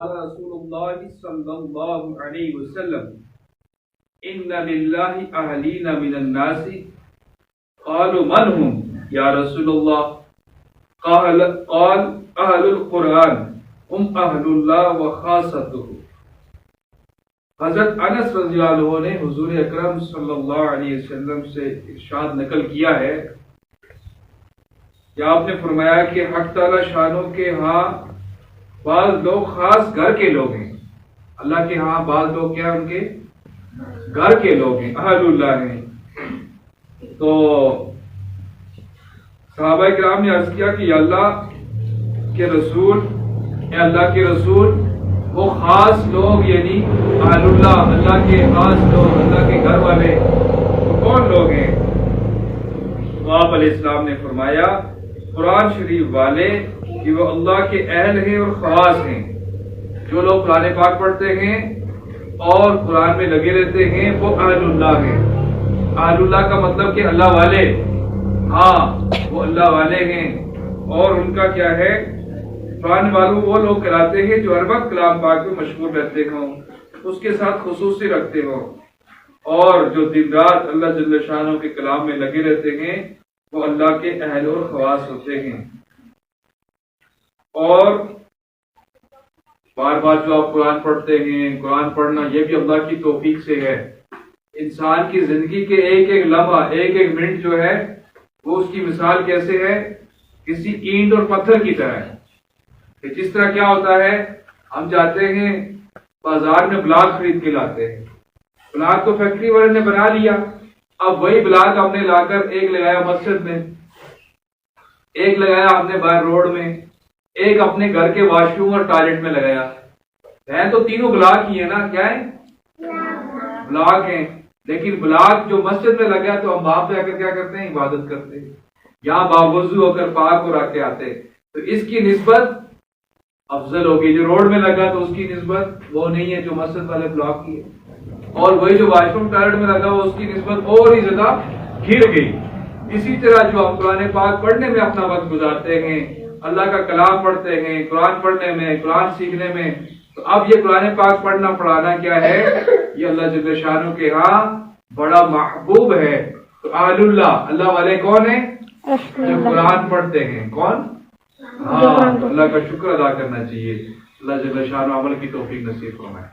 رسول اللہ صلی اللہ علیہ وسلم ان للہ اہلین من الناس قالوا من هم یا رسول اللہ قال اہل القرآن هم اہل اللہ وخاصتہ۔ حضرت انس رضی اللہ عنہ نے حضور اکرم صلی اللہ علیہ وسلم سے ارشاد نقل کیا ہے کہ آپ نے فرمایا کہ حق تعالی شانوں کے ہاں بعض لوگ خاص گھر کے لوگ ہیں، اللہ کے ہاں بعض لوگ کیا ان کے گھر کے لوگ ہیں، اہل اللہ ہیں۔ تو صحابہ کرام نے عرض کیا کہ یا اللہ کے رسول، اے اللہ کے رسول، وہ خاص لوگ یعنی اہل اللہ، اللہ کے خاص لوگ، اللہ کے گھر والے وہ کون لوگ ہیں؟ تو آپ علیہ السلام نے فرمایا قرآن شریف والے کہ وہ اللہ کے اہل ہیں اور خواص ہیں۔ جو لوگ قرآن پاک پڑھتے ہیں اور قرآن میں لگے رہتے ہیں وہ اہل اللہ ہیں۔ اہل اللہ کا مطلب کہ اللہ والے، ہاں وہ اللہ والے ہیں۔ اور ان کا کیا ہے، قرآن والوں وہ لوگ کراتے ہیں جو ہر وقت کلام پاک میں مشغول رہتے ہوں، اس کے ساتھ خصوصی رکھتے ہوں، اور جو دن رات اللہ جل شانہ کے کلام میں لگے رہتے ہیں وہ اللہ کے اہل اور خواص ہوتے ہیں۔ اور بار بار جو آپ قرآن پڑھتے ہیں، قرآن پڑھنا یہ بھی اللہ کی توفیق سے ہے۔ انسان کی زندگی کے ایک ایک لمحہ، ایک ایک منٹ جو ہے وہ اس کی مثال کیسے ہے، کسی اینٹ اور پتھر کی طرح ہے کہ جس طرح کیا ہوتا ہے، ہم جاتے ہیں بازار میں بلاک خرید کے لاتے ہیں، بلاک تو فیکٹری والے نے بنا لیا، اب وہی بلاک ہم نے لا کر ایک لگایا مسجد میں، ایک لگایا ہم نے باہر روڈ میں، ایک اپنے گھر کے واش روم اور ٹوائلٹ میں لگایا، ہیں تو تینوں بلاک ہی ہیں نا، کیا ہے بلاک ہیں۔ لیکن بلاک جو مسجد میں لگا تو ہم وہاں پہ آ کر کیا کرتے ہیں، عبادت کرتے ہیں، یہاں باوضو ہو کر پاک ہو رکھ کے آتے ہیں، تو اس کی نسبت افضل ہوگی۔ جو روڈ میں لگا تو اس کی نسبت وہ نہیں ہے جو مسجد والے بلاک کی ہے، اور وہی جو واش روم ٹوائلٹ میں لگا وہ اس کی نسبت اور ہی زیادہ گر گئی۔ اسی طرح جو ہم قرآن پاک پڑھنے میں اپنا وقت گزارتے ہیں، اللہ کا کلام پڑھتے ہیں، قرآن پڑھنے میں، قرآن سیکھنے میں، تو اب یہ قرآن پاک پڑھنا پڑھانا کیا ہے، یہ اللہ جل شانہ کے ہاں بڑا محبوب ہے۔ تو اہل اللہ، اللہ والے کون ہیں، جو قرآن پڑھتے ہیں، کون؟ ہاں، اللہ کا شکر ادا کرنا چاہیے۔ اللہ جل شانہ عمل کی توفیق نصیب فرمائے۔